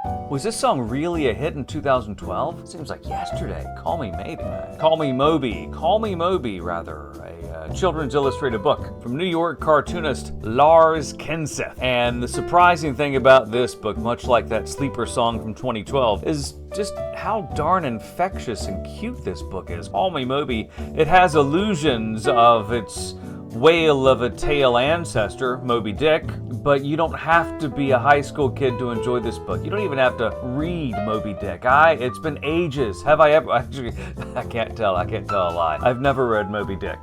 Was this song really a hit in 2012? Seems like yesterday. Call Me Maybe. Call Me Moby. Call Me Moby, rather. A children's illustrated book from New York cartoonist Lars Kenseth. And the surprising thing about this book, much like that sleeper song from 2012, is just how darn infectious and cute this book is. Call Me Moby. It has allusions of its whale of a tale ancestor, Moby Dick, but you don't have to be a high school kid to enjoy this book. You don't even have to read Moby Dick. It's been ages. Have I ever? Actually, I can't tell a lie. I've never read Moby Dick.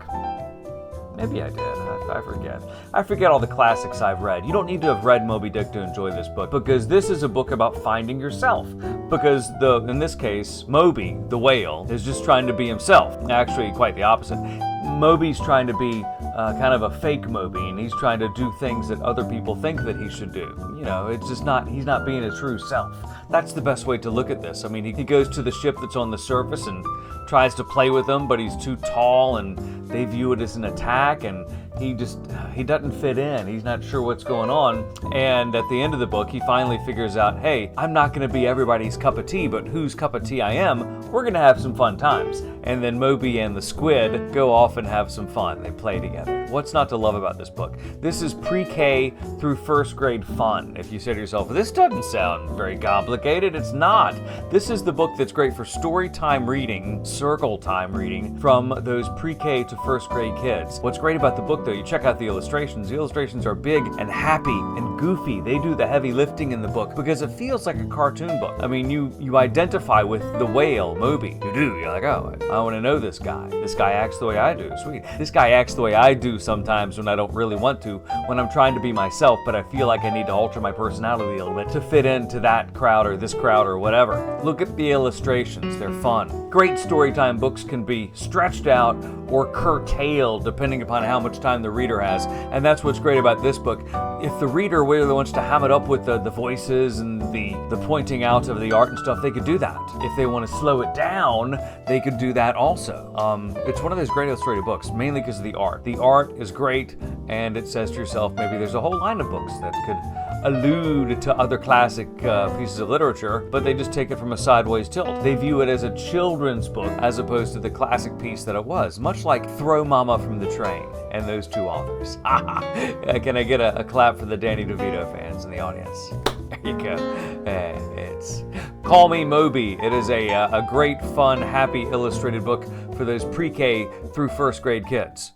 Maybe I did. I forget. I forget all the classics I've read. You don't need to have read Moby Dick to enjoy this book, because this is a book about finding yourself. Because in this case, Moby, the whale, is just trying to be himself. Actually, quite the opposite. Moby's trying to be kind of a fake Moby, and he's trying to do things that other people think that he should do. You know, it's just he's not being his true self. That's the best way to look at this. I mean, he goes to the ship that's on the surface and tries to play with them, but he's too tall and they view it as an attack, and he doesn't fit in. He's not sure what's going on. And at the end of the book, he finally figures out, hey, I'm not going to be everybody's cup of tea, but whose cup of tea I am, we're going to have some fun times. And then Moby and the squid go off and have some fun. They play together. What's not to love about this book? This is pre-K through first grade fun. If you say to yourself, this doesn't sound very complicated, it's not. This is the book that's great for story time reading, circle time reading, from those pre-K to first grade kids. What's great about the book, though, you check out the illustrations. The illustrations are big and happy and goofy. They do the heavy lifting in the book because it feels like a cartoon book. I mean, you identify with the whale, Moby. You do. You're like, oh, I want to know this guy. This guy acts the way I do. Sweet. This guy acts the way I do sometimes when I don't really want to, when I'm trying to be myself, but I feel like I need to alter my personality a little bit to fit into that crowd or this crowd or whatever. Look at the illustrations. They're fun. Great storytime books can be stretched out or curtailed depending upon how much time the reader has, and that's what's great about this book. If the reader really wants to ham it up with the voices and the pointing out of the art and stuff, they could do that. If they want to slow it down, they could do that also. It's one of those great illustrated books, mainly because of the art. The art is great, and it says to yourself, maybe there's a whole line of books that could allude to other classic pieces of literature, but they just take it from a sideways tilt. They view it as a children's book as opposed to the classic piece that it was, much like Throw Mama from the Train and those two authors. Can I get a clap for the Danny DeVito fans in the audience? There you go. It's Call Me Moby. It is a great, fun, happy illustrated book for those pre-K through first grade kids.